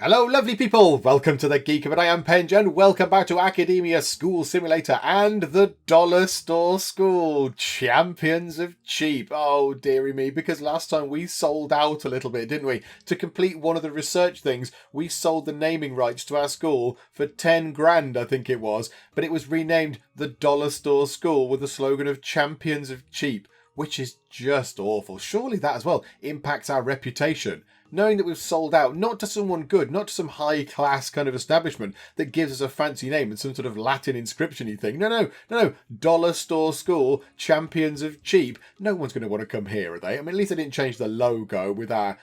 Hello, lovely people! Welcome to the Geek, but I am Penge, and welcome back to Academia School Simulator and the Dollar Store School. Champions of cheap. Oh, dearie me, because last time we sold out a little bit, didn't we? To complete one of the research things, we sold the naming rights to our school for 10 grand, I think it was, but it was renamed the Dollar Store School with the slogan of Champions of Cheap, which is just awful. Surely that as well impacts our reputation. Knowing that we've sold out, not to someone good, not to some high-class kind of establishment that gives us a fancy name and some sort of Latin inscription-y thing. No. Dollar Store School, Champions of Cheap. No one's going to want to come here, are they? I mean, at least they didn't change the logo with our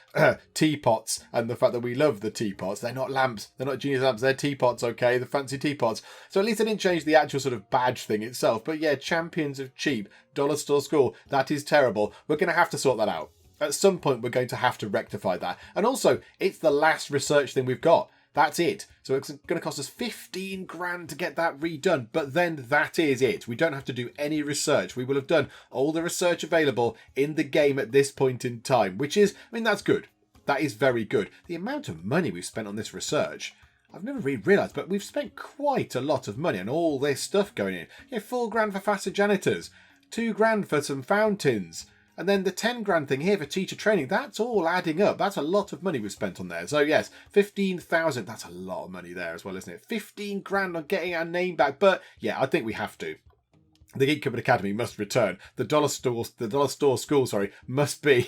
teapots and the fact that we love the teapots. They're not lamps. They're not genius lamps. They're teapots, okay? The fancy teapots. So at least they didn't change the actual sort of badge thing itself. But yeah, Champions of Cheap, Dollar Store School. That is terrible. We're going to have to sort that out. At some point, we're going to have to rectify that. And also, it's the last research thing we've got. That's it. So it's going to cost us 15 grand to get that redone. But then that is it. We don't have to do any research. We will have done all the research available in the game at this point in time, which is, I mean, that's good. That is very good. The amount of money we've spent on this research, I've never really realised, but we've spent quite a lot of money on all this stuff going in. 4 grand for faster janitors, 2 grand for some fountains, and then the 10 grand thing here for teacher training, that's all adding up. That's a lot of money we've spent on there. So yes, 15,000, that's a lot of money there as well, isn't it? 15 grand on getting our name back. But yeah, I think we have to. The Geek Academy must return. The Dollar Store School, must be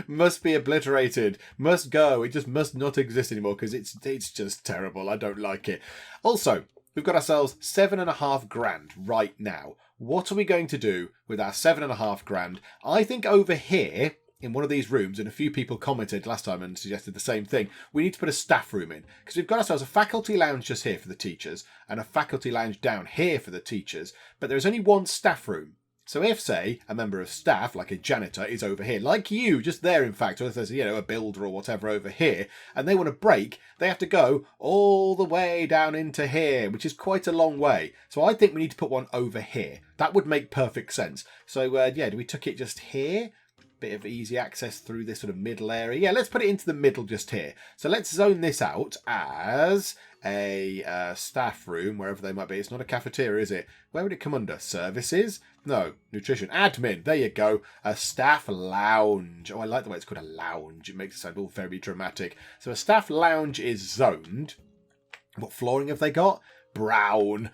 must be obliterated. Must go. It just must not exist anymore because it's just terrible. I don't like it. Also, we've got ourselves 7.5 grand right now. What are we going to do with our 7.5 grand? I think over here in one of these rooms, and a few people commented last time and suggested the same thing, we need to put a staff room in because we've got ourselves a faculty lounge just here for the teachers and a faculty lounge down here for the teachers, but there's only one staff room. So if, say, a member of staff, like a janitor, is over here, like you, just there in fact, or if there's, a builder or whatever over here, and they want to break, they have to go all the way down into here, which is quite a long way. So I think we need to put one over here. That would make perfect sense. So, do we tuck it just here? Bit of easy access through this sort of middle area. Yeah, let's put it into the middle just here. So let's zone this out as a staff room, wherever they might be. It's not a cafeteria, is it? Where would it come under? Services? No. Nutrition. Admin. There you go. A staff lounge. Oh, I like the way it's called a lounge. It makes it sound all very dramatic. So a staff lounge is zoned. What flooring have they got? Brown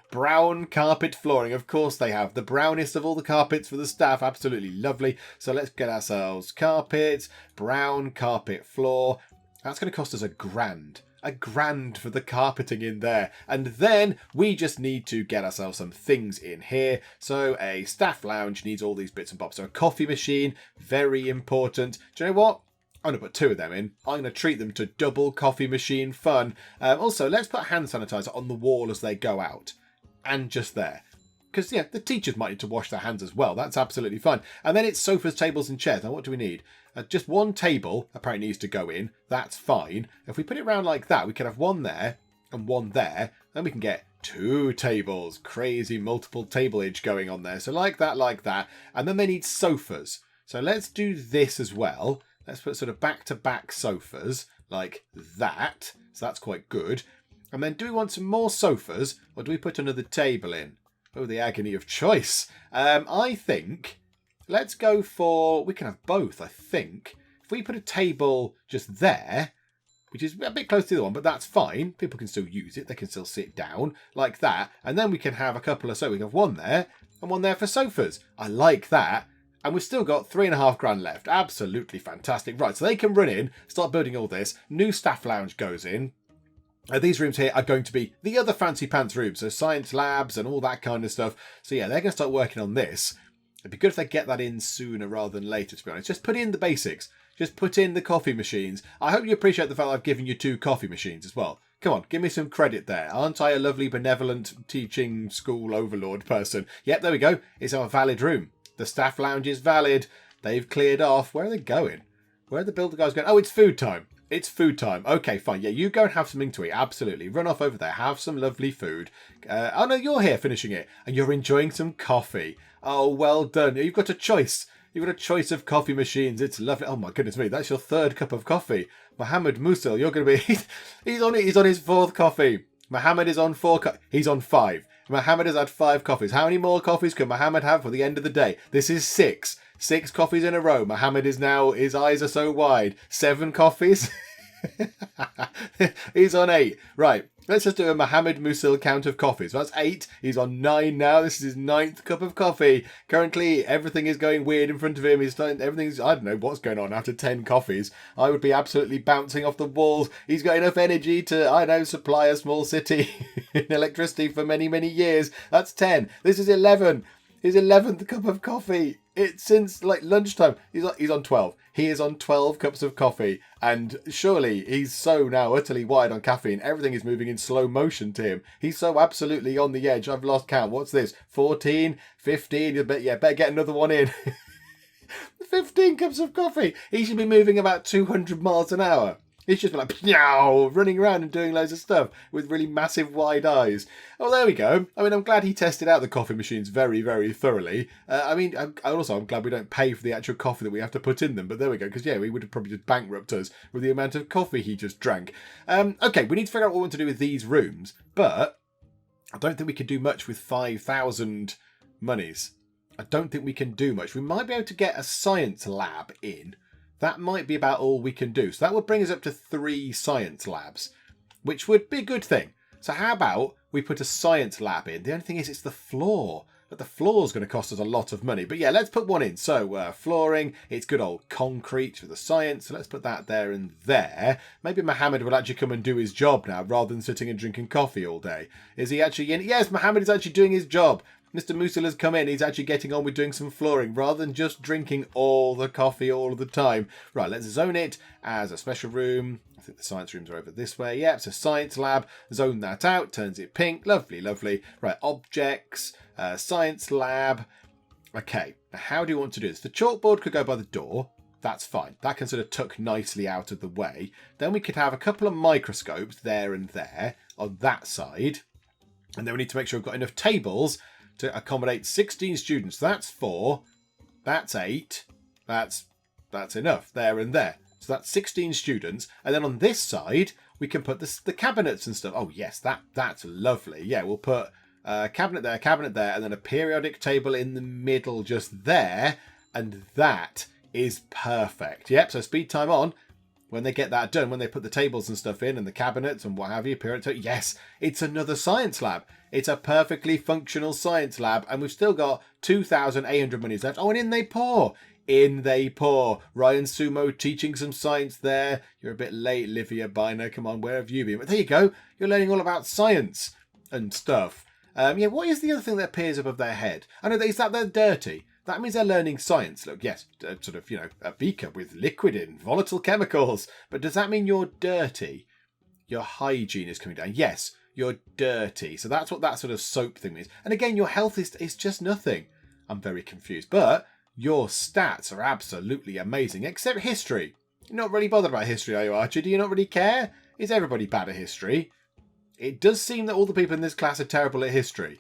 carpet flooring. Of course they have the brownest of all the carpets for the staff. Absolutely lovely. So let's get ourselves carpets, brown carpet floor. That's going to cost us £1,000. £1,000 for the carpeting in there. And then we just need to get ourselves some things in here. So a staff lounge needs all these bits and bobs. So a coffee machine, very important. Do you know what? I'm going to put 2 of them in. I'm going to treat them to double coffee machine fun. Also, let's put hand sanitizer on the wall as they go out. And just there. Because, the teachers might need to wash their hands as well. That's absolutely fine. And then it's sofas, tables and chairs. Now, what do we need? Just one table apparently needs to go in. That's fine. If we put it around like that, we can have one there and one there. Then we can get 2 tables. Crazy multiple tableage going on there. So like that. And then they need sofas. So let's do this as well. Let's put sort of back-to-back sofas like that. So that's quite good. And then do we want some more sofas or do we put another table in? Oh, the agony of choice. I think let's go for... We can have both, I think. If we put a table just there, which is a bit close to the one, but that's fine. People can still use it. They can still sit down like that. And then we can have a couple of... So we can have one there and one there for sofas. I like that. And we've still got 3.5 grand left. Absolutely fantastic. Right, so they can run in, start building all this. New staff lounge goes in. These rooms here are going to be the other fancy pants rooms. So science labs and all that kind of stuff. So yeah, they're going to start working on this. It'd be good if they get that in sooner rather than later, to be honest. Just put in the basics. Just put in the coffee machines. I hope you appreciate the fact that I've given you 2 coffee machines as well. Come on, give me some credit there. Aren't I a lovely, benevolent teaching school overlord person? Yep, there we go. It's our valid room. The staff lounge is valid. They've cleared off. Where are they going? Where are the builder guys going? Oh, it's food time. It's food time. Okay, fine. Yeah, you go and have something to eat. Absolutely. Run off over there. Have some lovely food. Oh, no, you're here finishing it. And you're enjoying some coffee. Oh, well done. You've got a choice. You've got a choice of coffee machines. It's lovely. Oh my goodness me, that's your third cup of coffee. Mohammed Musil, you're going to be... he's on his fourth coffee. Mohammed is on he's on 5. Mohammed has had 5 coffees. How many more coffees can Mohammed have for the end of the day? This is 6. 6 coffees in a row. Mohammed is now... his eyes are so wide. 7 coffees. He's on 8. Right. Let's just do a Mohammed Musil count of coffees. So that's 8. He's on 9 now. This is his 9th cup of coffee. Currently, everything is going weird in front of him. Everything's... I don't know what's going on after 10 coffees. I would be absolutely bouncing off the walls. He's got enough energy to, I don't know, supply a small city in electricity for many, many years. That's 10. This is 11. His 11th cup of coffee. It's since like lunchtime. He's on 12. He is on 12 cups of coffee. And surely he's so now utterly wide on caffeine. Everything is moving in slow motion to him. He's so absolutely on the edge. I've lost count. What's this? 14? 15? Better get another one in. 15 cups of coffee. He should be moving about 200 miles an hour. He's just like, meow, running around and doing loads of stuff with really massive wide eyes. Oh, there we go. I mean, I'm glad he tested out the coffee machines very, very thoroughly. I'm glad we don't pay for the actual coffee that we have to put in them. But there we go. Because, yeah, we would have probably just bankrupt us with the amount of coffee he just drank. Okay, we need to figure out what we want to do with these rooms. But I don't think we can do much with 5,000 monies. I don't think we can do much. We might be able to get a science lab in. That might be about all we can do. So that would bring us up to 3 science labs, which would be a good thing. So how about we put a science lab in? The only thing is it's the floor. But the floor is going to cost us a lot of money. But yeah, let's put one in. So flooring, it's good old concrete for the science. So let's put that there and there. Maybe Mohammed will actually come and do his job now rather than sitting and drinking coffee all day. Is he actually in? Yes, Mohammed is actually doing his job. Mr. Musil has come in. He's actually getting on with doing some flooring rather than just drinking all the coffee all of the time. Right, let's zone it as a special room. I think the science rooms are over this way. Yeah, it's a science lab. Zone that out. Turns it pink. Lovely, lovely. Right, objects. Science lab. Okay, now how do you want to do this? The chalkboard could go by the door. That's fine. That can sort of tuck nicely out of the way. Then we could have a couple of microscopes there and there on that side. And then we need to make sure we've got enough tables to accommodate 16 students. That's 4. That's 8. That's enough there and there. So that's 16 students. And then on this side, we can put the cabinets and stuff. Oh, yes, that's lovely. Yeah, we'll put a cabinet there, and then a periodic table in the middle just there. And that is perfect. Yep, so speed time on. When they get that done, when they put the tables and stuff in and the cabinets and what have you, yes, it's another science lab. It's a perfectly functional science lab, and we've still got 2,800 monies left. Oh, and in they pour. In they pour. Ryan Sumo teaching some science there. You're a bit late, Livia Biner. Come on, where have you been? But there you go. You're learning all about science and stuff. Yeah, what is the other thing that appears above their head? I know, is that they're dirty. That means they're learning science. Look, yes, sort of, a beaker with liquid in, volatile chemicals. But does that mean you're dirty? Your hygiene is coming down. Yes, you're dirty. So that's what that sort of soap thing means. And again, your health is just nothing. I'm very confused. But your stats are absolutely amazing, except history. You're not really bothered about history, are you, Archie? Do you not really care? Is everybody bad at history? It does seem that all the people in this class are terrible at history.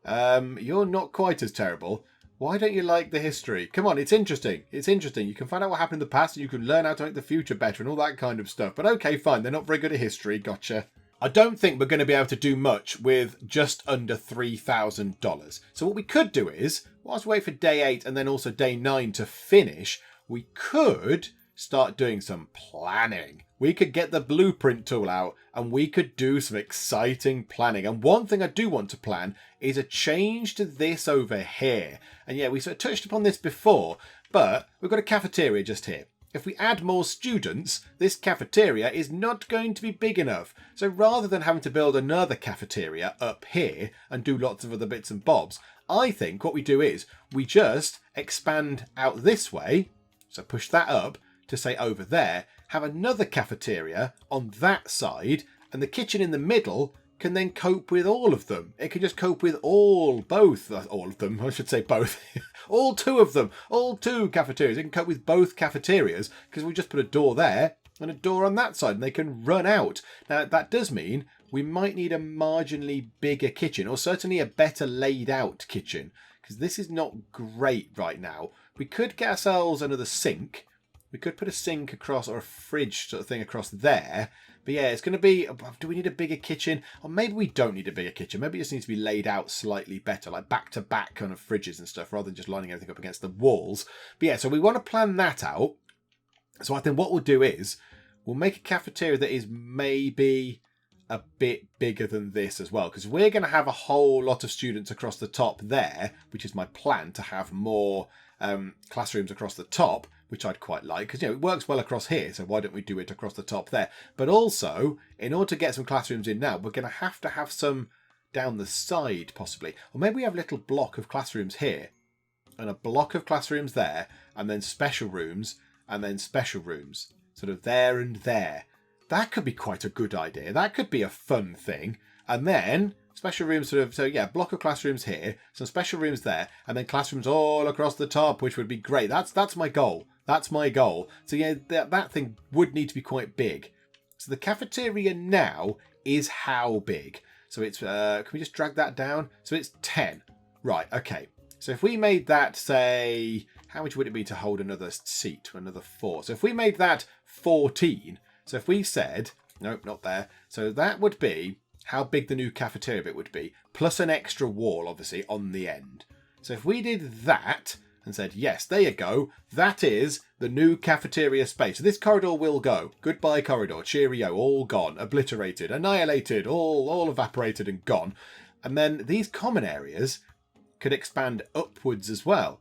You're not quite as terrible. Why don't you like the history? Come on, it's interesting. It's interesting. You can find out what happened in the past and you can learn how to make the future better and all that kind of stuff. But okay, fine. They're not very good at history. Gotcha. I don't think we're going to be able to do much with just under $3,000. So what we could do is, whilst we wait for day 8 and then also day 9 to finish, we could start doing some planning. We could get the blueprint tool out and we could do some exciting planning. And one thing I do want to plan is a change to this over here. And yeah, we sort of touched upon this before, but we've got a cafeteria just here. If we add more students, this cafeteria is not going to be big enough. So rather than having to build another cafeteria up here and do lots of other bits and bobs, I think what we do is we just expand out this way. So push that up to say over there, have another cafeteria on that side, and the kitchen in the middle can then cope with all of them. It can just cope with all of them, I should say both. All 2 of them, all 2 cafeterias. It can cope with both cafeterias because we just put a door there and a door on that side and they can run out. Now, that does mean we might need a marginally bigger kitchen, or certainly a better laid out kitchen, because this is not great right now. We could get ourselves another sink. We could put a sink across, or a fridge sort of thing across there. But yeah, it's going to be, do we need a bigger kitchen? Or maybe we don't need a bigger kitchen. Maybe it just needs to be laid out slightly better, like back-to-back kind of fridges and stuff, rather than just lining everything up against the walls. But yeah, so we want to plan that out. So I think what we'll do is, we'll make a cafeteria that is maybe a bit bigger than this as well, because we're going to have a whole lot of students across the top there, which is my plan, to have more classrooms across the top, which I'd quite like, because it works well across here, so why don't we do it across the top there? But also, in order to get some classrooms in now, we're going to have some down the side possibly, or maybe we have a little block of classrooms here and a block of classrooms there, and then special rooms, and then special rooms sort of there and there. That could be quite a good idea. That could be a fun thing. And then special rooms sort of, so yeah, block of classrooms here, some special rooms there, and then classrooms all across the top, which would be great. That's my goal. That's my goal. So yeah, that thing would need to be quite big. So the cafeteria now is how big? So it's, can we just drag that down? So it's 10. Right, okay. So if we made that, say, how much would it be to hold another seat, another 4? So if we made that 14, so if we said, nope, not there. So that would be how big the new cafeteria bit would be, plus an extra wall, obviously, on the end. So if we did that and said, yes, there you go, that is the new cafeteria space. So this corridor will go. Goodbye, corridor. Cheerio. All gone. Obliterated. Annihilated. All evaporated and gone. And then these common areas could expand upwards as well,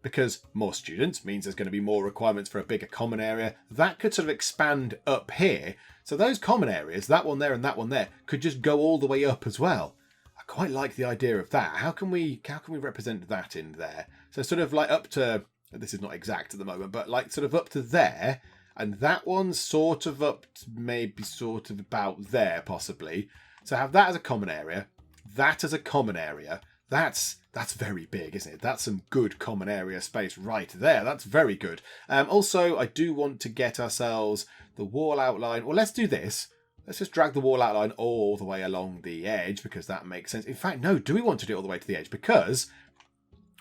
because more students means there's going to be more requirements for a bigger common area. That could sort of expand up here. So those common areas, that one there and that one there, could just go all the way up as well. I quite like the idea of that. How can we represent that in there? So sort of like up to, this is not exact at the moment, but like sort of up to there, and that one's sort of up to maybe sort of about there possibly. So have that as a common area, that as a common area. That's very big, isn't it? That's some good common area space right there. That's very good. Also, I do want to get ourselves the wall outline. Well, let's do this. Let's just drag the wall outline all the way along the edge, because that makes sense. In fact, no, do we want to do it all the way to the edge? Because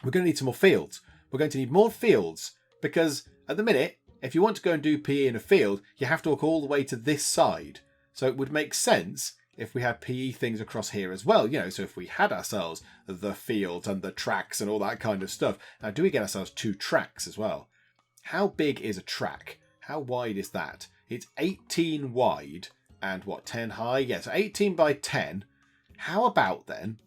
we're going to need some more fields. We're going to need more fields, because at the minute, if you want to go and do PE in a field, you have to walk all the way to this side. So it would make sense if we had PE things across here as well, so if we had ourselves the fields and the tracks and all that kind of stuff. Now, do we get ourselves 2 tracks as well? How big is a track? How wide is that? It's 18 wide and 10 high? Yeah, so 18 by 10. How about then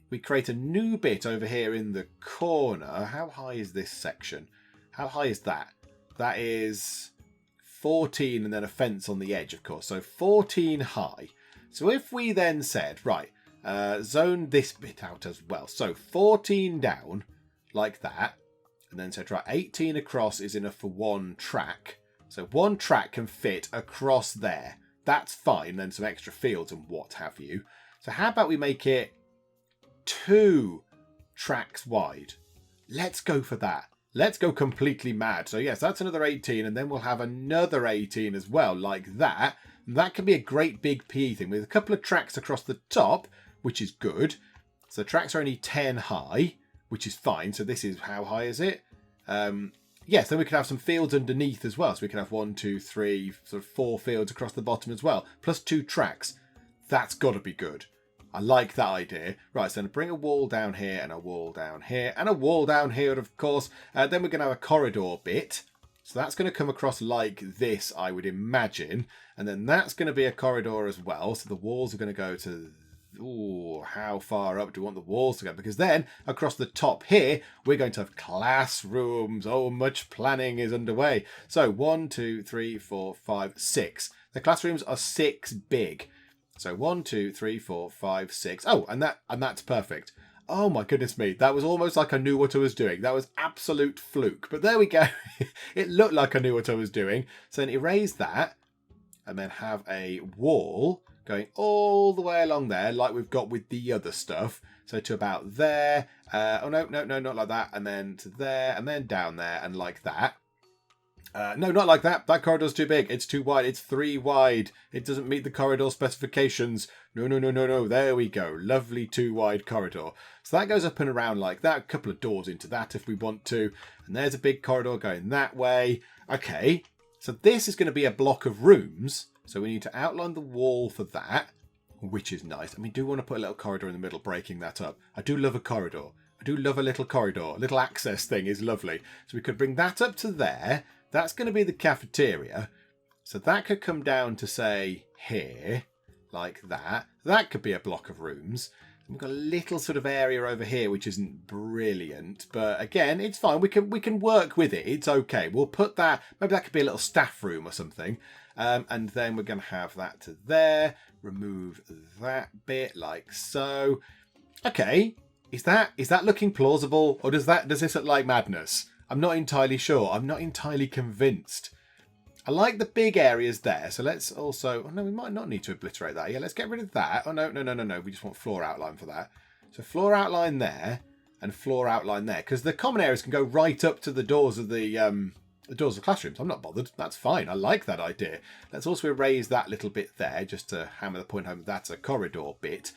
we create a new bit over here in the corner? How high is this section? How high is that? That is 14 and then a fence on the edge, of course. So 14 high. So if we then said, right, zone this bit out as well. So 14 down, like that. And then said, right, 18 across is enough for 1 track. So 1 track can fit across there. That's fine. Then some extra fields and what have you. So how about we make it 2 tracks wide? Let's go for that. Let's go completely mad. So yes, that's another 18. And then we'll have another 18 as well, like that. That can be a great big PE thing with a couple of tracks across the top, which is good. So tracks are only 10 high, which is fine. So this is, how high is it? Yes, then we could have some fields underneath as well. So we can have 1, 2, 3, sort of 4 fields across the bottom as well, plus 2 tracks. That's got to be good. I like that idea. Right, so I'm going to bring a wall down here and a wall down here and a wall down here, of course. Then we're going to have a corridor bit. So that's going to come across like this, I would imagine. And then that's going to be a corridor as well. So the walls are going to go to... Ooh, how far up do we want the walls to go? Because then, across the top here, we're going to have classrooms. Oh, much planning is underway. So 1, 2, 3, 4, 5, 6. The classrooms are 6 big. So 1, 2, 3, 4, 5, 6. Oh, and that's perfect. Oh my goodness me, that was almost like I knew what I was doing. That was absolute fluke. But there we go. It looked like I knew what I was doing. So then erase that and then have a wall going all the way along there like we've got with the other stuff. So to about there. Oh, no, not like that. And then to there and then down there and like that. No, not like that. That corridor's too big. It's too wide. It's 3 wide. It doesn't meet the corridor specifications. No, no, no, no, no. There we go. Lovely 2 wide corridor. So that goes up and around like that. A couple of doors into that if we want to. And there's a big corridor going that way. Okay. So this is going to be a block of rooms. So we need to outline the wall for that, which is nice. And we do want to put a little corridor in the middle, breaking that up. I do love a corridor. I do love a little corridor. A little access thing is lovely. So we could bring that up to there. That's going to be the cafeteria. So that could come down to, say, here, like that. That could be a block of rooms. We've got a little sort of area over here, which isn't brilliant. But again, it's fine. We can work with it. It's okay. We'll put that, maybe that could be a little staff room or something. And then we're going to have that to there. Remove that bit like so. Okay. Is that looking plausible? Or does this look like madness? I'm not entirely sure. I'm not entirely convinced. I like the big areas there. So let's also... Oh, no, we might not need to obliterate that. Yeah, let's get rid of that. Oh, no, no, no, no, no. We just want floor outline for that. So floor outline there and floor outline there. Because the common areas can go right up to the doors of the doors of classrooms. I'm not bothered. That's fine. I like that idea. Let's also erase that little bit there just to hammer the point home. That's a corridor bit.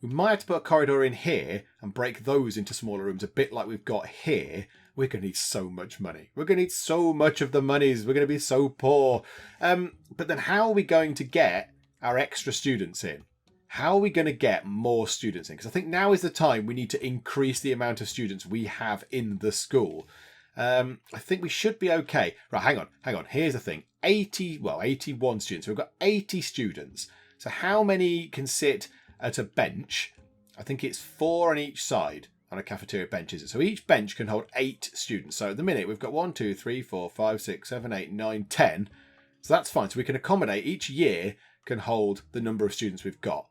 We might have to put a corridor in here and break those into smaller rooms, a bit like we've got here. We're going to need so much money. We're going to need so much of the monies. We're going to be so poor. But then how are we going to get our extra students in? How are we going to get more students in? Because I think now is the time we need to increase the amount of students we have in the school. I think we should be okay. Right, hang on. Here's the thing. 81 students. So we've got 80 students. So how many can sit at a bench? I think it's 4 on each side. On a cafeteria bench, is it? So each bench can hold 8 students. So at the minute we've got 1, 2, 3, 4, 5, 6, 7, 8, 9, 10. So that's fine. So we can accommodate, each year can hold the number of students we've got.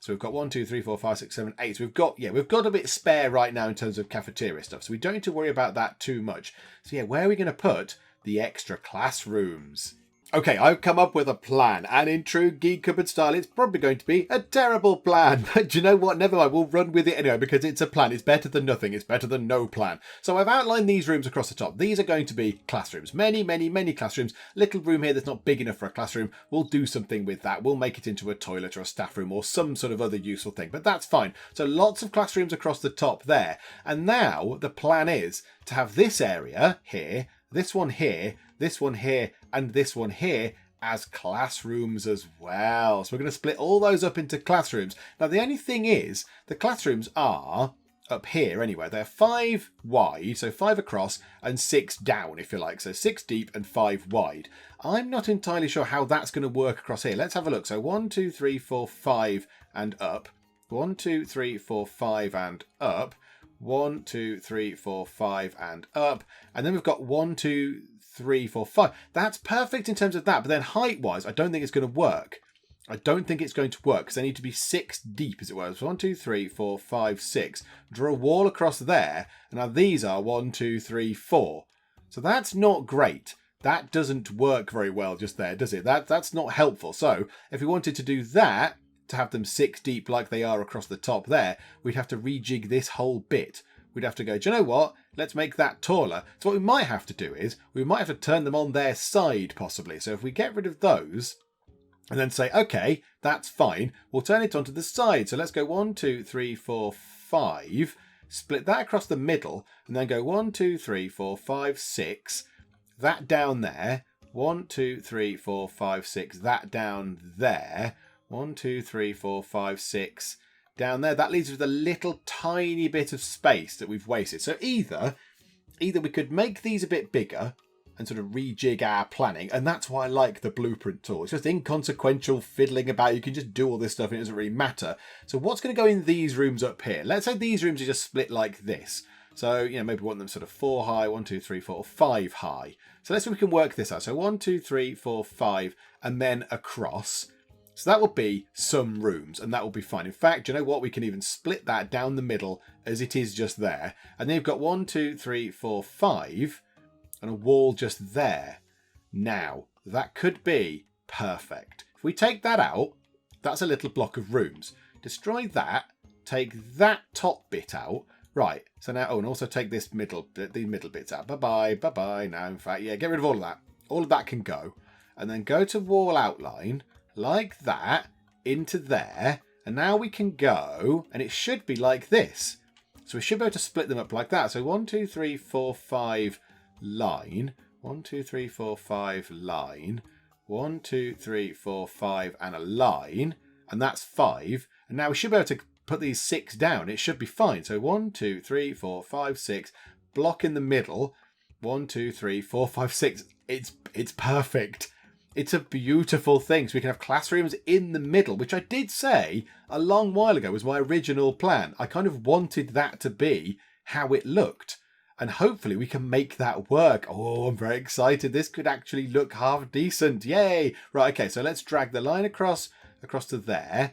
So we've got 1, 2, 3, 4, 5, 6, 7, 8. So we've got a bit spare right now in terms of cafeteria stuff. So we don't need to worry about that too much. So yeah, where are we going to put the extra classrooms? Okay, I've come up with a plan, and in true Geek Cupboard style, it's probably going to be a terrible plan. But do you know what? Never mind, we'll run with it anyway, because it's a plan. It's better than nothing. It's better than no plan. So I've outlined these rooms across the top. These are going to be classrooms. Many, many, many classrooms. Little room here that's not big enough for a classroom. We'll do something with that. We'll make it into a toilet or a staff room or some sort of other useful thing. But that's fine. So lots of classrooms across the top there. And now the plan is to have this area here, this one here, this one here, and this one here as classrooms as well. So we're going to split all those up into classrooms. Now, the only thing is, the classrooms are up here anyway. They're 5 wide, so 5 across, and 6 down, if you like. So 6 deep and 5 wide. I'm not entirely sure how that's going to work across here. Let's have a look. So 1, 2, 3, 4, 5, and up. 1, 2, 3, 4, 5, and up. 1, 2, 3, 4, 5, and up. And then we've got 1, 2, 3, 4, 5. That's perfect in terms of that. But then height-wise, I don't think it's going to work. I don't think it's going to work because they need to be 6 deep, as it were. So 1, 2, 3, 4, 5, 6. Draw a wall across there. And now these are 1, 2, 3, 4. So that's not great. That doesn't work very well just there, does it? That's not helpful. So if we wanted to do that, to have them 6 deep like they are across the top there, we'd have to rejig this whole bit. We'd have to go, do you know what? Let's make that taller. So what we might have to do is, we might have to turn them on their side, possibly. So if we get rid of those, and then say, okay, that's fine, we'll turn it onto the side. So let's go 1, 2, 3, 4, 5, split that across the middle, and then go 1, 2, 3, 4, 5, 6, that down there, 1, 2, 3, 4, 5, 6, that down there, 1, 2, 3, 4, 5, 6, down there. That leaves us with a little tiny bit of space that we've wasted. So either we could make these a bit bigger and sort of rejig our planning, and that's why I like the blueprint tool. It's just inconsequential fiddling about. You can just do all this stuff and it doesn't really matter. So what's going to go in these rooms up here? Let's say these rooms are just split like this. So, maybe we want them sort of 4 high, 1, 2, 3, 4, 5 high. So let's see if we can work this out. So 1, 2, 3, 4, 5, and then across. So that will be some rooms, and that will be fine. In fact, you know what? We can even split that down the middle as it is just there. And then you've got 1, 2, 3, 4, 5, and a wall just there. Now, that could be perfect. If we take that out, that's a little block of rooms. Destroy that, take that top bit out. Right, so now, and also take this middle, the middle bits out. Bye-bye, bye-bye. Now, in fact, yeah, get rid of all of that. All of that can go. And then go to wall outline, like that, into there. And now we can go, and it should be like this. So we should be able to split them up like that. So 1, 2, 3, 4, 5 line. 1, 2, 3, 4, 5 line. 1, 2, 3, 4, 5 and a line. And that's 5. And now we should be able to put these 6 down. It should be fine. So 1, 2, 3, 4, 5, 6. Block in the middle. 1, 2, 3, 4, 5, 6. It's perfect. It's a beautiful thing. So we can have classrooms in the middle, which I did say a long while ago was my original plan. I kind of wanted that to be how it looked. And hopefully we can make that work. Oh, I'm very excited. This could actually look half decent. Yay. Right, okay, so let's drag the line across to there.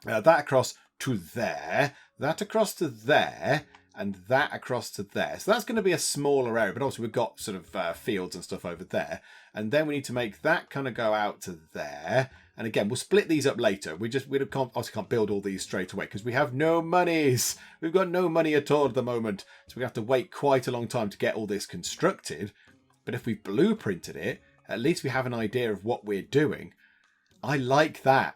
That across to there. That across to there. And that across to there. So that's going to be a smaller area, but also we've got sort of fields and stuff over there. And then we need to make that kind of go out to there. And again, we'll split these up later. We obviously can't build all these straight away because we have no monies. We've got no money at all at the moment. So we have to wait quite a long time to get all this constructed. But if we blueprinted it, at least we have an idea of what we're doing. I like that.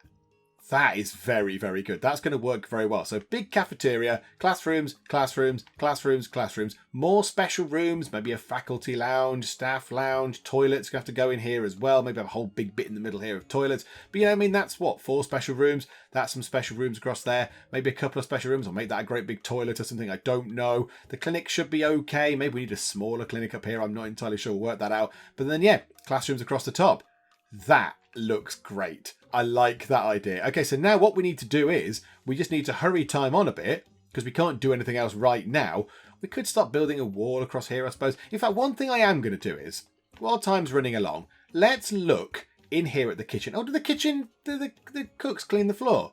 That is very, very good. That's going to work very well. So big cafeteria, classrooms, classrooms, classrooms, classrooms, more special rooms, maybe a faculty lounge, staff lounge, toilets. You have to go in here as well. Maybe have a whole big bit in the middle here of toilets. But you know, I mean, that's what, 4 special rooms. That's some special rooms across there. Maybe a couple of special rooms. I'll make that a great big toilet or something. I don't know. The clinic should be okay. Maybe we need a smaller clinic up here. I'm not entirely sure. We'll work that out. But then, yeah, classrooms across the top. That looks great. I like that idea. Okay, so now what we need to do is we just need to hurry time on a bit because we can't do anything else right now. We could start building a wall across here, I suppose. In fact, one thing I am going to do is, while time's running along, let's look in here at the kitchen. Oh, do the cooks clean the floor?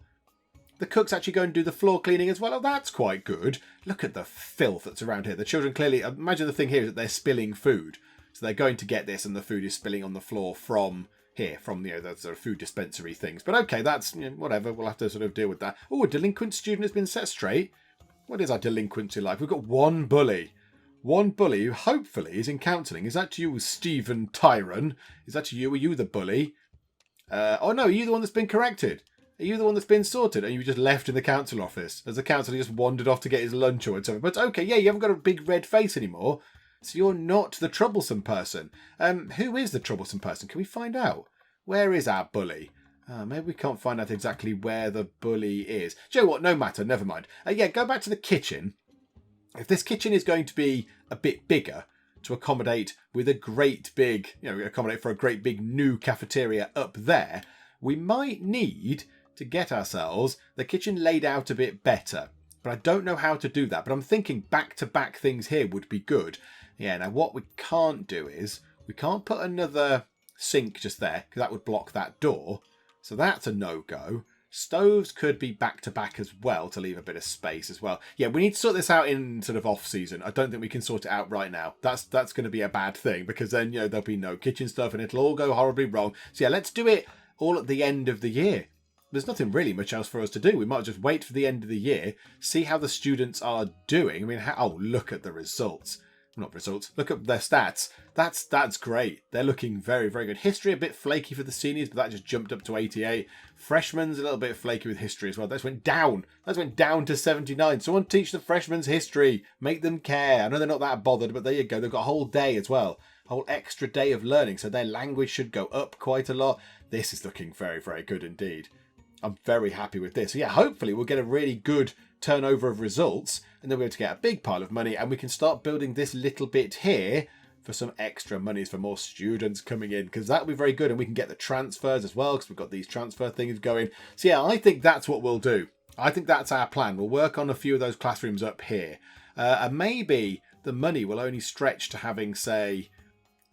The cooks actually go and do the floor cleaning as well. Oh, that's quite good. Look at the filth that's around here. The children clearly, imagine the thing here is that they're spilling food. So they're going to get this and the food is spilling on the floor from here, from the sort of food dispensary things. But okay, that's whatever. We'll have to sort of deal with that. Oh, a delinquent student has been set straight. What is our delinquency like? We've got one bully. One bully who hopefully is in counselling. Is that you, Stephen Tyron? Is that you? Are you the bully? Oh no, are you the one that's been corrected? Are you the one that's been sorted? And you were just left in the council office as the councillor just wandered off to get his lunch or whatever. But okay, yeah, you haven't got a big red face anymore. So you're not the troublesome person. Who is the troublesome person? Can we find out? Where is our bully? Maybe we can't find out exactly where the bully is. Do you know what? No matter. Never mind. Yeah, go back to the kitchen. If this kitchen is going to be a bit bigger to accommodate with a great big, accommodate for a great big new cafeteria up there, we might need to get ourselves the kitchen laid out a bit better. But I don't know how to do that. But I'm thinking back-to-back things here would be good. Yeah, now what we can't do is we can't put another sink just there because that would block that door. So that's a no-go. Stoves could be back-to-back as well to leave a bit of space as well. Yeah, we need to sort this out in sort of off-season. I don't think we can sort it out right now. That's going to be a bad thing because then, there'll be no kitchen stuff and it'll all go horribly wrong. So yeah, let's do it all at the end of the year. There's nothing really much else for us to do. We might just wait for the end of the year, see how the students are doing. I mean, look at the results. Not results. Look at their stats. That's great. They're looking very, very good. History a bit flaky for the seniors, but that just jumped up to 88. Freshmen's a little bit flaky with history as well. That went down. That went down to 79. Someone teach the freshmen's history. Make them care. I know they're not that bothered, but there you go. They've got a whole day as well. A whole extra day of learning, so their language should go up quite a lot. This is looking very, very good indeed. I'm very happy with this. So yeah, hopefully we'll get a really good turnover of results and then we'll be able to get a big pile of money and we can start building this little bit here for some extra monies for more students coming in because that will be very good and we can get the transfers as well because we've got these transfer things going. So yeah, I think that's what we'll do. I think that's our plan. We'll work on a few of those classrooms up here and maybe the money will only stretch to having, say,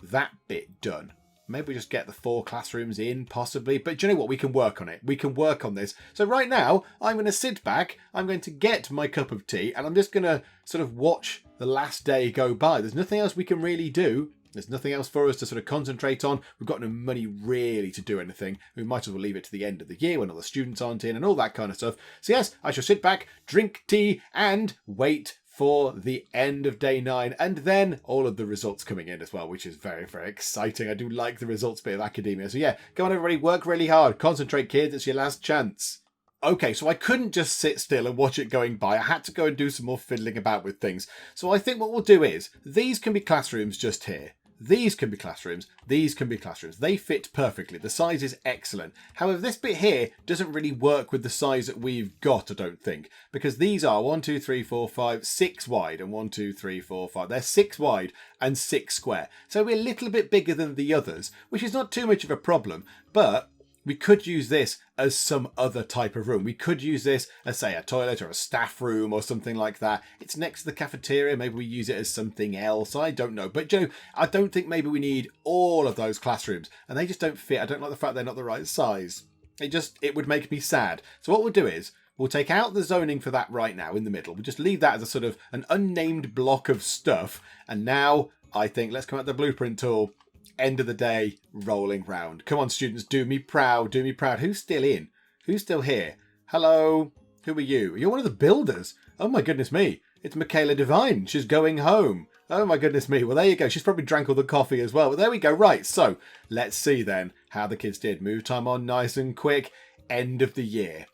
that bit done. Maybe we just get the 4 classrooms in, possibly. But do you know what? We can work on it. We can work on this. So right now, I'm going to sit back. I'm going to get my cup of tea. And I'm just going to sort of watch the last day go by. There's nothing else we can really do. There's nothing else for us to sort of concentrate on. We've got no money really to do anything. We might as well leave it to the end of the year when all the students aren't in and all that kind of stuff. So yes, I shall sit back, drink tea, and wait for the end of day 9, and then all of the results coming in as well, which is very, very exciting. I do like the results bit of academia. So yeah, go on everybody, work really hard. Concentrate, kids. It's your last chance. Okay, so I couldn't just sit still and watch it going by. I had to go and do some more fiddling about with things. So I think what we'll do is, these can be classrooms just here. These can be classrooms. These can be classrooms. They fit perfectly. The size is excellent. However, this bit here doesn't really work with the size that we've got, I don't think. Because these are 1, 2, 3, 4, 5, 6 wide. And 1, 2, 3, 4, 5. They're 6 wide and 6 square. So we're a little bit bigger than the others, which is not too much of a problem. But we could use this as some other type of room. We could use this as, say, a toilet or a staff room or something like that. It's next to the cafeteria. Maybe we use it as something else. I don't know. But, I don't think maybe we need all of those classrooms. And they just don't fit. I don't like the fact they're not the right size. It would make me sad. So what we'll do is, we'll take out the zoning for that right now in the middle. We'll just leave that as a sort of an unnamed block of stuff. And now, I think, let's come out the blueprint tool. End of the day, rolling round. Come on, students, do me proud, do me proud. Who's still in? Who's still here? Hello? Who are you? You're one of the builders. Oh my goodness me. It's Michaela Devine. She's going home. Oh my goodness me. Well, there you go. She's probably drank all the coffee as well. But there we go. Right, so let's see then how the kids did. Move time on nice and quick. End of the year.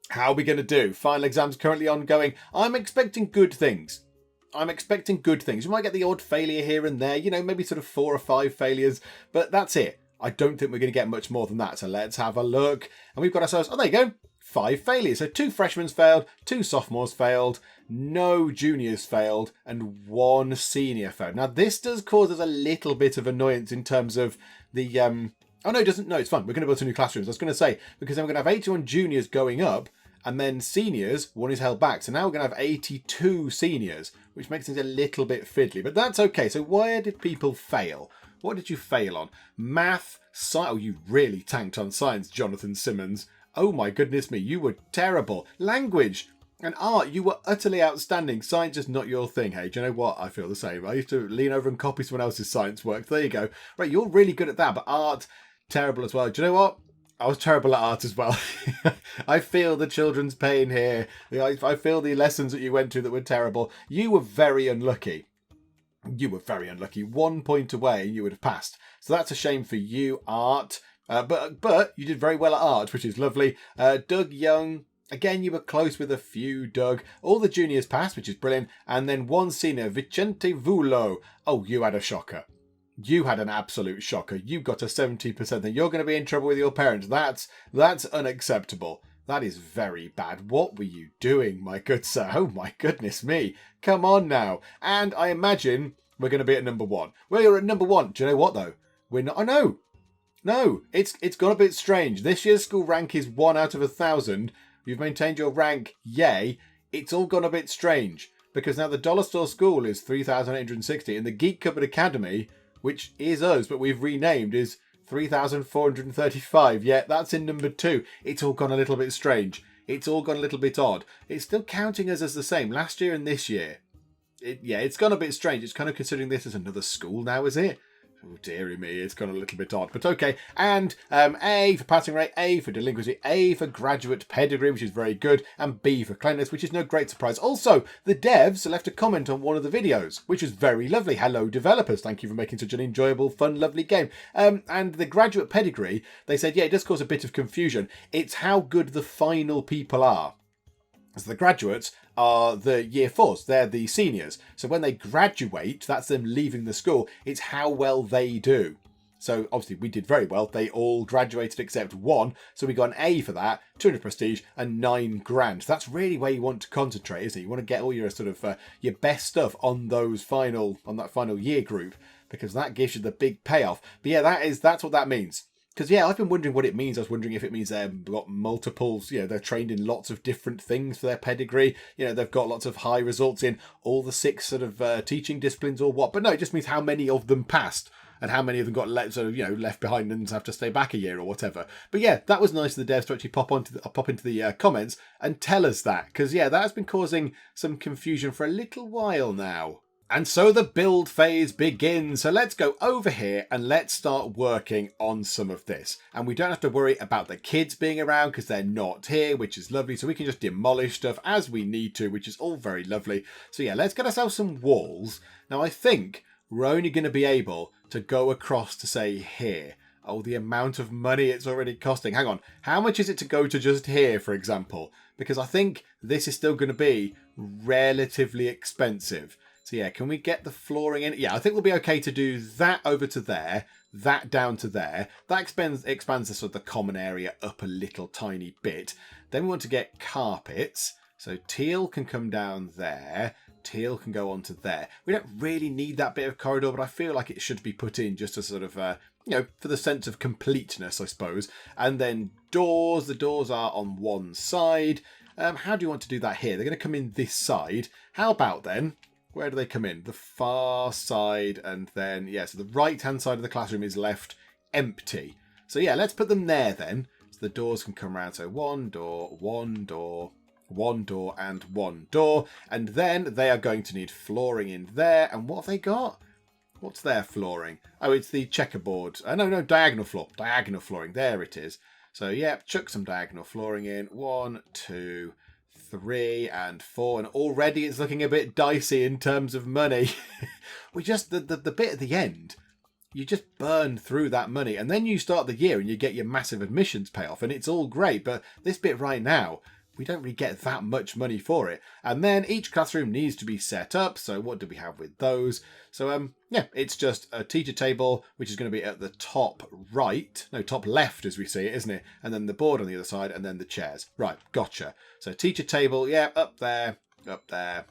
How are we going to do? Final exams currently ongoing. I'm expecting good things. I'm expecting good things. You might get the odd failure here and there, maybe sort of 4 or 5 failures, but that's it. I don't think we're going to get much more than that. So let's have a look. And we've got ourselves, oh, there you go, 5 failures. So 2 freshmen failed, 2 sophomores failed, no juniors failed, and 1 senior failed. Now, this does cause us a little bit of annoyance in terms of the, oh, no, it doesn't. No, it's fun. We're going to build some new classrooms. I was going to say, because then we're going to have 81 juniors going up, and then seniors, 1 is held back. So now we're going to have 82 seniors, which makes things a little bit fiddly. But that's okay. So where did people fail? What did you fail on? Math, science. Oh, you really tanked on science, Jonathan Simmons. Oh my goodness me, you were terrible. Language and art, you were utterly outstanding. Science is not your thing. Hey, do you know what? I feel the same. I used to lean over and copy someone else's science work. There you go. Right, you're really good at that. But art, terrible as well. Do you know what? I was terrible at art as well. I feel the children's pain here. I feel the lessons that you went to that were terrible. You were very unlucky. You were very unlucky. 1 point away and you would have passed. So that's a shame for you, art. But you did very well at art, which is lovely. Doug Young, again, you were close with a few, Doug. All the juniors passed, which is brilliant. And then 1 senior, Vicente Vulo. Oh, you had a shocker. You had an absolute shocker. You got a 70%. Then you're going to be in trouble with your parents. That's unacceptable. That is very bad. What were you doing, my good sir? Oh my goodness me. Come on now. And I imagine we're going to be at number 1. Well, you're at number 1. Do you know what though? We're not. Oh no. No. It's gone a bit strange. This year's school rank is 1 out of 1,000. You've maintained your rank. Yay. It's all gone a bit strange. Because now the Dollar Store School is 3,860 and the Geek Cupboard Academy, which is us, but we've renamed, is 3,435. Yeah, that's in number 2. It's all gone a little bit strange. It's all gone a little bit odd. It's still counting us as the same last year and this year. It's gone a bit strange. It's kind of considering this as another school now, is it? Oh, dearie me, it's gone a little bit odd, but okay. And A for passing rate, A for delinquency, A for graduate pedigree, which is very good, and B for cleanliness, which is no great surprise. Also, the devs left a comment on one of the videos, which was very lovely. Hello, developers. Thank you for making such an enjoyable, fun, lovely game. And the graduate pedigree, they said, yeah, it does cause a bit of confusion. It's how good the final people are. So the graduates are the year 4s. They're the seniors. So when they graduate, that's them leaving the school. It's how well they do. So obviously we did very well. They all graduated except 1. So we got an A for that, 200 prestige and 9 grand. That's really where you want to concentrate, isn't it? You want to get all your sort of your best stuff on that final year group, because that gives you the big payoff. But yeah, that's what that means. Because, yeah, I've been wondering what it means. I was wondering if it means they've got multiples, they're trained in lots of different things for their pedigree. They've got lots of high results in all the 6 sort of teaching disciplines or what. But no, it just means how many of them passed and how many of them got left behind and have to stay back a year or whatever. But yeah, that was nice of the devs to actually pop into the comments and tell us that. Because, yeah, that has been causing some confusion for a little while now. And so the build phase begins. So let's go over here and let's start working on some of this. And we don't have to worry about the kids being around because they're not here, which is lovely. So we can just demolish stuff as we need to, which is all very lovely. So yeah, let's get ourselves some walls. Now I think we're only going to be able to go across to say here. Oh, the amount of money it's already costing. Hang on. How much is it to go to just here, for example? Because I think this is still going to be relatively expensive. So yeah, can we get the flooring in? Yeah, I think we'll be okay to do that over to there, that down to there. That expands the sort of the common area up a little tiny bit. Then we want to get carpets. So teal can come down there. Teal can go onto there. We don't really need that bit of corridor, but I feel like it should be put in just to sort of, for the sense of completeness, I suppose. And then doors. The doors are on one side. How do you want to do that here? They're going to come in this side. How about then? Where do they come in? The far side, and then, yeah, so the right-hand side of the classroom is left empty. So, yeah, let's put them there then. So the doors can come around. So one door, one door, one door, and one door. And then they are going to need flooring in there. And what have they got? What's their flooring? Oh, it's the checkerboard. No, diagonal floor. Diagonal flooring. There it is. So, yeah, chuck some diagonal flooring in. 1, 2, 3 and 4, and already it's looking a bit dicey in terms of money. We just the bit at the end, you just burn through that money, and then you start the year and you get your massive admissions payoff, and it's all great. But this bit right now, we don't really get that much money for it. And then each classroom needs to be set up. So what do we have with those? So yeah, it's just a teacher table, which is going to be at the top right, no, top left as we see it, isn't it? And then the board on the other side, and then the chairs. Right, gotcha. So teacher table, yeah, up there,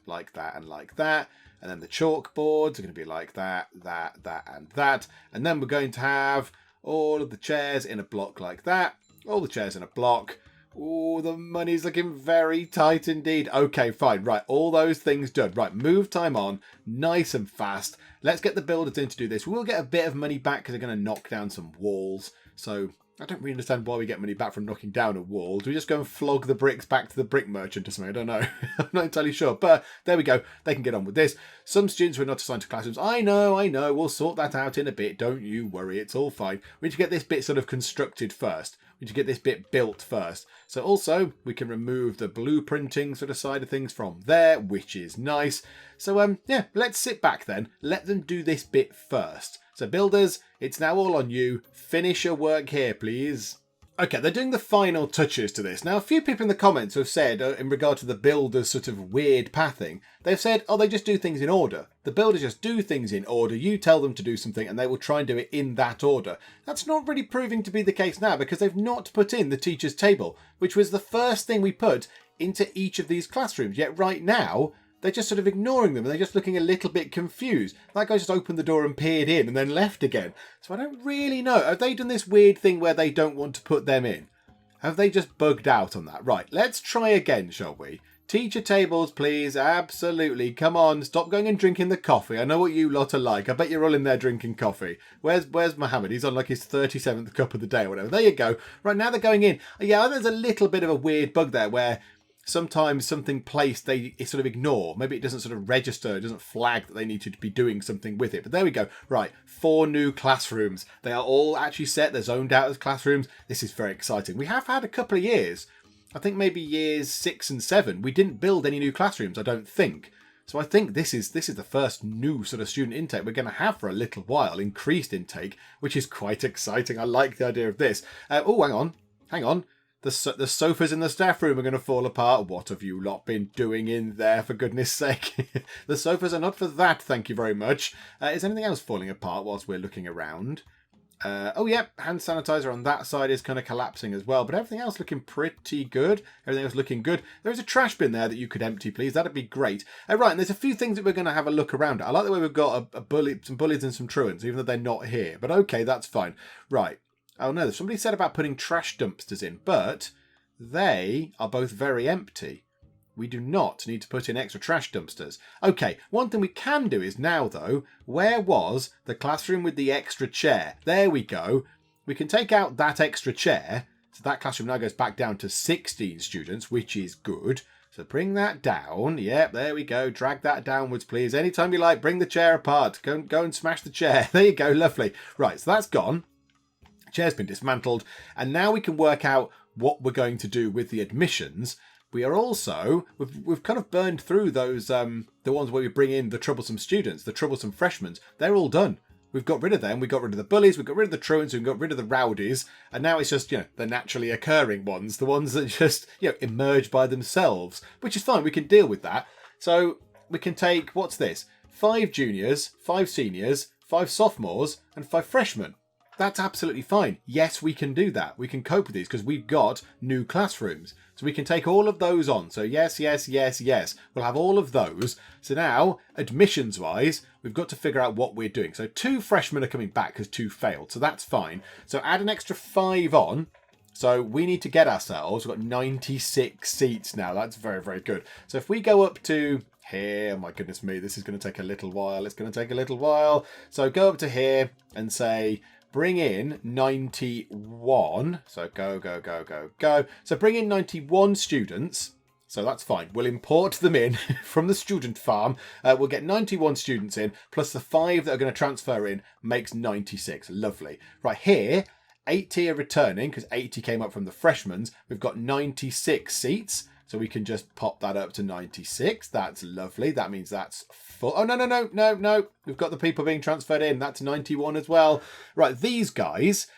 like that, and like that. And then the chalkboards are going to be like that, that, and that. And then we're going to have all of the chairs in a block like that. All the chairs in a block. Oh, the money's looking very tight indeed. Okay, fine. Right, all those things done. Right, move time on. Nice and fast. Let's get the builders in to do this. We will get a bit of money back because they're going to knock down some walls. So I don't really understand why we get money back from knocking down a wall. Do we just go and flog the bricks back to the brick merchant or something? I don't know. I'm not entirely sure. But there we go. They can get on with this. Some students who are not assigned to classrooms. I know. We'll sort that out in a bit. Don't you worry. It's all fine. We need to get this bit sort of constructed first. We need to get this bit built first. So also, we can remove the blueprinting sort of side of things from there, which is nice. So, yeah, let's sit back then. Let them do this bit first. So builders, it's now all on you. Finish your work here, please. Okay, they're doing the final touches to this. Now, a few people in the comments have said, in regard to the builders' sort of weird pathing, they've said, oh, they just do things in order. The builders just do things in order. You tell them to do something and they will try and do it in that order. That's not really proving to be the case now because they've not put in the teacher's table, which was the first thing we put into each of these classrooms. Yet right now, they're just sort of ignoring them and they're just looking a little bit confused. That guy just opened the door and peered in and then left again. So I don't really know. Have they done this weird thing where they don't want to put them in? Have they just bugged out on that? Right, let's try again, shall we? Teacher tables, please. Absolutely. Come on, stop going and drinking the coffee. I know what you lot are like. I bet you're all in there drinking coffee. Where's Mohammed? He's on like his 37th cup of the day or whatever. There you go. Right, now they're going in. Yeah, there's a little bit of a weird bug there where sometimes something placed they sort of ignore. Maybe it doesn't sort of register, it doesn't flag that they need to be doing something with it. But there we go. Right, 4 new classrooms. They are all actually set. They're zoned out as classrooms. This is very exciting. We have had a couple of years, I think maybe years 6 and 7, we didn't build any new classrooms, I don't think. So I think this is the first new sort of student intake we're going to have for a little while, increased intake, which is quite exciting. I like the idea of this. Oh, hang on. The sofas in the staff room are going to fall apart. What have you lot been doing in there, for goodness sake? The sofas are not for that, thank you very much. Is anything else falling apart whilst we're looking around? Oh, yeah, hand sanitizer on that side is kind of collapsing as well, but everything else looking pretty good. Everything else looking good. There is a trash bin there that you could empty, please. That'd be great. Right, and there's a few things that we're going to have a look around at. I like the way we've got some bullies and some truants, even though they're not here. But okay, that's fine. Right. Oh no, somebody said about putting trash dumpsters in, but they are both very empty. We do not need to put in extra trash dumpsters. Okay, one thing we can do is now though, where was the classroom with the extra chair? There we go. We can take out that extra chair. So that classroom now goes back down to 16 students, which is good. So bring that down. Yep, there we go. Drag that downwards, please. Anytime you like, bring the chair apart. Go and smash the chair. There you go. Lovely. Right, so that's gone. Chair's been dismantled. And now we can work out what we're going to do with the admissions. We are also, we've kind of burned through those, the ones where we bring in the troublesome students, the troublesome freshmen. They're all done. We've got rid of them. We got rid of the bullies. We got rid of the truants. We got rid of the rowdies. And now it's just, the naturally occurring ones. The ones that just, emerge by themselves. Which is fine. We can deal with that. So we can take, what's this? 5 juniors, 5 seniors, 5 sophomores, and 5 freshmen. That's absolutely fine. Yes, we can do that. We can cope with these because we've got new classrooms. So we can take all of those on. So yes, yes, yes, yes. We'll have all of those. So now, admissions-wise, we've got to figure out what we're doing. So 2 freshmen are coming back because 2 failed. So that's fine. So add an extra 5 on. So we need to get ourselves, we've got 96 seats now. That's very, very good. So if we go up to here, oh my goodness me, this is going to take a little while. It's going to take a little while. So go up to here and say, bring in 91. So go, go, go, go, go. So bring in 91 students. So that's fine. We'll import them in from the student farm. We'll get 91 students in, plus the 5 that are going to transfer in makes 96. Lovely. Right here, 80 are returning because 80 came up from the freshmen. We've got 96 seats. So we can just pop that up to 96. That's lovely. That means that's full. Oh, no, no, no, no, no. We've got the people being transferred in. That's 91 as well. Right, these guys,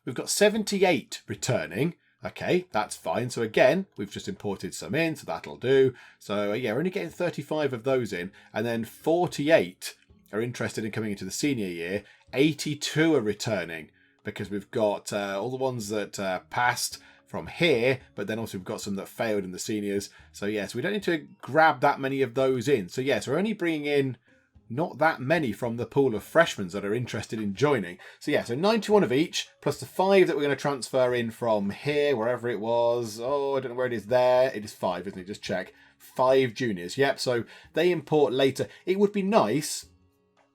we've got 78 returning. Okay, that's fine. So again, we've just imported some in, so that'll do. So yeah, we're only getting 35 of those in. And then 48 are interested in coming into the senior year. 82 are returning because we've got all the ones that passed from here, but then also we've got some that failed in the seniors. So yes, we don't need to grab that many of those in. So yes, we're only bringing in not that many from the pool of freshmen that are interested in joining. So yeah, so 91 of each, plus the 5 that we're going to transfer in from here, wherever it was. Oh, I don't know where it is there. It is 5, isn't it? Just check. 5 juniors. Yep, so they import later. It would be nice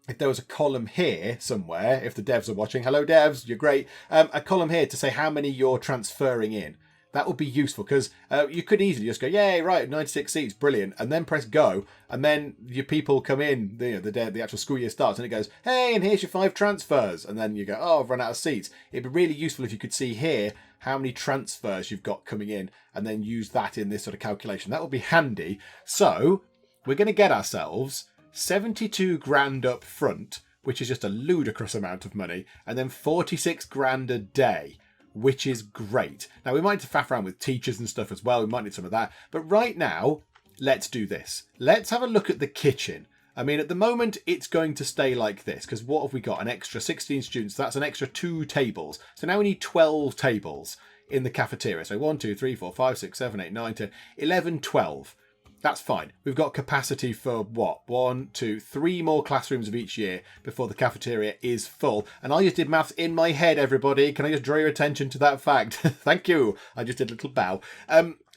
if there was a column here somewhere, if the devs are watching, hello devs, you're great, a column here to say how many you're transferring in. That would be useful because you could easily just go, yay, right, 96 seats, brilliant, and then press go, and then your people come in, the actual school year starts, and it goes, hey, and here's your 5 transfers, and then you go, oh, I've run out of seats. It'd be really useful if you could see here how many transfers you've got coming in, and then use that in this sort of calculation. That would be handy. So we're going to get ourselves 72 grand up front, which is just a ludicrous amount of money, and then 46 grand a day, which is great. Now, we might need to faff around with teachers and stuff as well. We might need some of that. But right now, let's do this. Let's have a look at the kitchen. I mean, at the moment, it's going to stay like this, because what have we got? An extra 16 students. That's an extra 2 tables. So now we need 12 tables in the cafeteria. So 1, 2, 3, 4, 5, 6, 7, 8, 9, 10, 11, 12. That's fine. We've got capacity for what? 1, 2, 3 more classrooms of each year before the cafeteria is full. And I just did maths in my head, everybody. Can I just draw your attention to that fact? Thank you. I just did a little bow.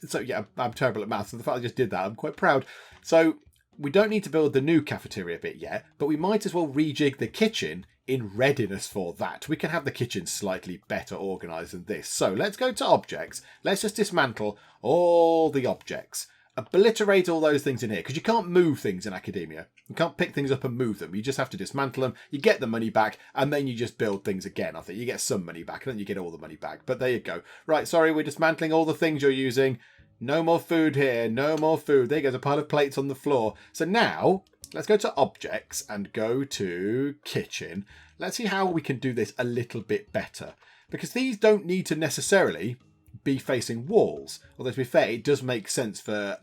So yeah, I'm terrible at maths. So the fact I just did that, I'm quite proud. So we don't need to build the new cafeteria bit yet, but we might as well rejig the kitchen in readiness for that. We can have the kitchen slightly better organised than this. So let's go to objects. Let's just dismantle all the objects. Obliterate all those things in here, because you can't move things in academia. You can't pick things up and move them. You just have to dismantle them. You get the money back, and then you just build things again. I think you get some money back, and then you get all the money back. But there you go. Right, sorry, we're dismantling all the things you're using. No more food here. No more food. There goes a pile of plates on the floor. So now, let's go to objects and go to kitchen. Let's see how we can do this a little bit better. Because these don't need to necessarily be facing walls. Although to be fair, it does make sense for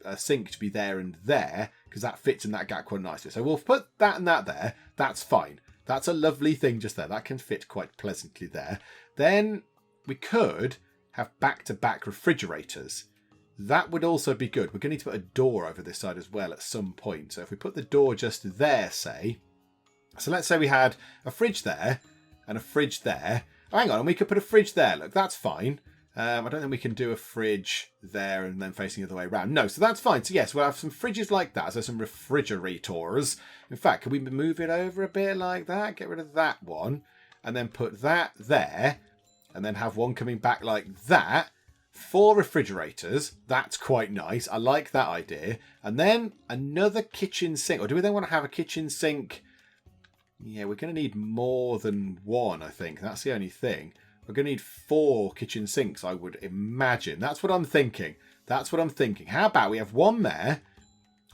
a sink to be there and there, because that fits in that gap quite nicely. So we'll put that and that there. That's fine. That's a lovely thing just there. That can fit quite pleasantly there. Then we could have back-to-back refrigerators. That would also be good. We're going to need to put a door over this side as well at some point. So if we put the door just there, say. So let's say we had a fridge there and a fridge there. Oh, hang on, and we could put a fridge there. Look, that's fine. I don't think we can do a fridge there and then facing the other way around. No, so that's fine. So yes, we'll have some fridges like that. So some refrigerators. In fact, can we move it over a bit like that? Get rid of that one. And then put that there. And then have one coming back like that. 4 refrigerators. That's quite nice. I like that idea. And then another kitchen sink. Or do we then want to have a kitchen sink? Yeah, we're going to need more than 1, I think. That's the only thing. We're going to need 4 kitchen sinks, I would imagine. That's what I'm thinking. That's what I'm thinking. How about we have 1 there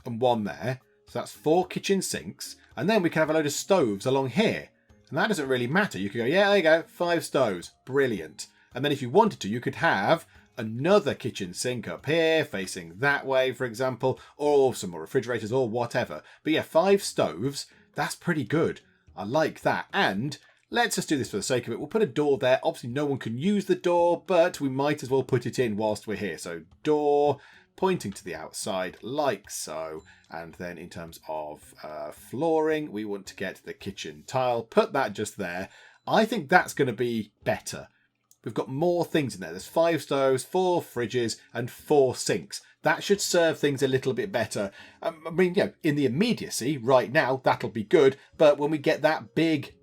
and 1 there. So that's 4 kitchen sinks. And then we can have a load of stoves along here. And that doesn't really matter. You could go, yeah, there you go, 5 stoves. Brilliant. And then if you wanted to, you could have another kitchen sink up here, facing that way, for example, or some more refrigerators or whatever. But yeah, 5 stoves, that's pretty good. I like that. And let's just do this for the sake of it. We'll put a door there. Obviously, no one can use the door, but we might as well put it in whilst we're here. So door pointing to the outside like so. And then in terms of flooring, we want to get the kitchen tile. Put that just there. I think that's going to be better. We've got more things in there. There's 5 stoves, 4 fridges, and 4 sinks. That should serve things a little bit better. I mean, you know, in the immediacy, right now, that'll be good. But when we get that big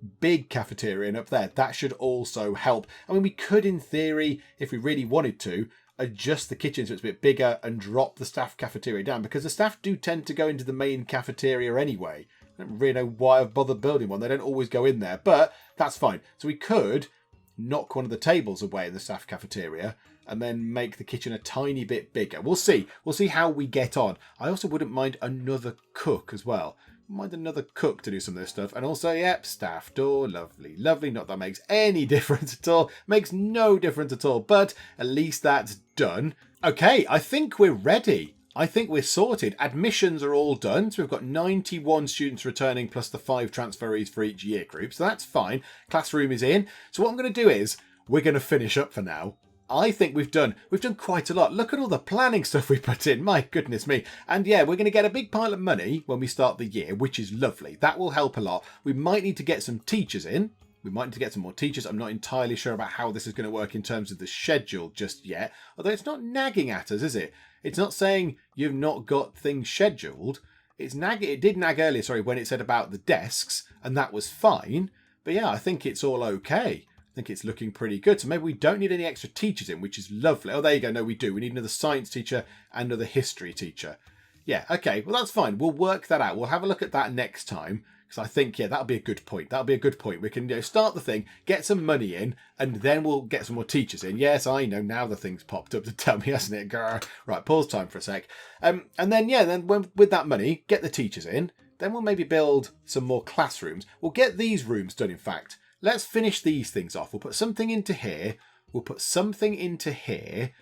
cafeteria in up there, that should also help. I mean, we could, in theory, if we really wanted to, adjust the kitchen so it's a bit bigger and drop the staff cafeteria down, because the staff do tend to go into the main cafeteria anyway. I don't really know why I've bothered building one. They don't always go in there, but that's fine. So we could knock one of the tables away in the staff cafeteria and then make the kitchen a tiny bit bigger. We'll see. We'll see how we get on. I also wouldn't mind another cook as well. Mind another cook to do some of this stuff. And also, yep, staff door. Lovely, lovely. Not that makes any difference at all. Makes no difference at all. But at least that's done. Okay, I think we're ready. I think we're sorted. Admissions are all done. So we've got 91 students returning plus the 5 transferees for each year group. So that's fine. Classroom is in. So what I'm going to do is we're going to finish up for now. I think we've done quite a lot. Look at all the planning stuff we put in. My goodness me. And yeah, we're going to get a big pile of money when we start the year, which is lovely. That will help a lot. We might need to get some teachers in. We might need to get some more teachers. I'm not entirely sure about how this is going to work in terms of the schedule just yet. Although it's not nagging at us, is it? It's not saying you've not got things scheduled. It did nag earlier, when it said about the desks, and that was fine. But yeah, I think it's all okay. I think it's looking pretty good. So maybe we don't need any extra teachers in, which is lovely. Oh, there you go. No, we do. We need another science teacher and another history teacher. Yeah, okay. Well, that's fine. We'll work that out. We'll have a look at that next time. Because I think, yeah, that'll be a good point. That'll be a good point. We can start the thing, get some money in, and then we'll get some more teachers in. Yes, I know. Now the thing's popped up to tell me, hasn't it? Grr. Right, pause time for a sec. And then, yeah, then with that money, get the teachers in. Then we'll maybe build some more classrooms. We'll get these rooms done, in fact. Let's finish these things off. We'll put something into here. We'll put something into here.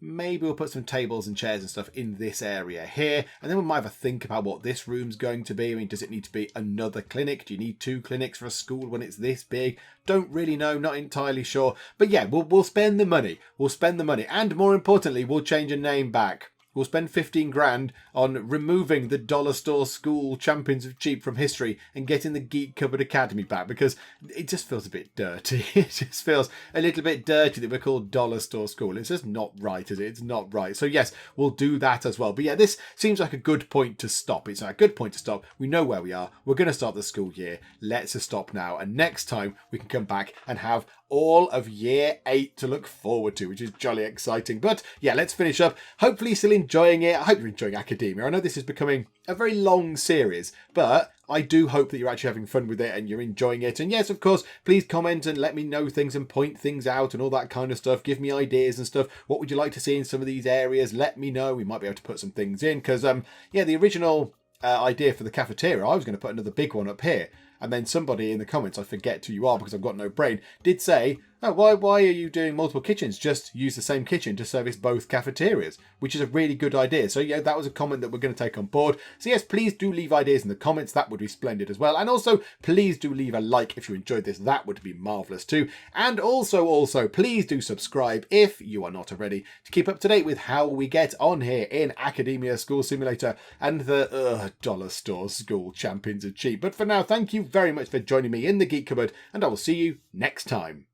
Maybe we'll put some tables and chairs and stuff in this area here. And then we might have a think about what this room's going to be. I mean, does it need to be another clinic? Do you need 2 clinics for a school when it's this big? Don't really know. Not entirely sure. But yeah, we'll spend the money. We'll spend the money. And more importantly, we'll change a name back. We'll spend 15 grand on removing the Dollar Store School Champions of Cheap from history and getting the Geek Cupboard Academy back, because it just feels a bit dirty. It just feels a little bit dirty that we're called Dollar Store School. It's just not right, is it? It's not right. So yes, we'll do that as well. But yeah, this seems like a good point to stop. It's a good point to stop. We know where we are. We're going to start the school year. Let's just stop now. And next time we can come back and have all of year 8 to look forward to, which is jolly exciting. But yeah, let's finish up. Hopefully still enjoying it. I hope you're enjoying academia. I know this is becoming a very long series, but I do hope that you're actually having fun with it and you're enjoying it. And yes, of course, please comment and let me know things and point things out and all that kind of stuff. Give me ideas and stuff. What would you like to see in some of these areas? Let me know. We might be able to put some things in, because yeah, the original idea for the cafeteria, I was going to put another big one up here. And then somebody in the comments, I forget who you are because I've got no brain, did say, oh, why are you doing multiple kitchens? Just use the same kitchen to service both cafeterias, which is a really good idea. So yeah, that was a comment that we're going to take on board. So yes, please do leave ideas in the comments. That would be splendid as well. And also, please do leave a like if you enjoyed this. That would be marvellous too. And also, please do subscribe if you are not already to keep up to date with how we get on here in Academia School Simulator and the Dollar Store School Champions of Cheap. But for now, thank you very much for joining me in the Geek Cupboard, and I will see you next time.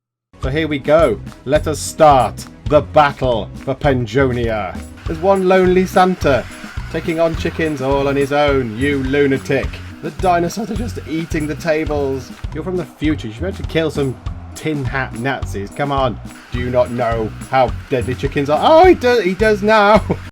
So here we go. Let us start the battle for Penjonia. There's one lonely Santa taking on chickens all on his own. You lunatic. The dinosaurs are just eating the tables. You're from the future. You should be able to kill some tin hat Nazis. Come on. Do you not know how deadly chickens are? Oh, he does now.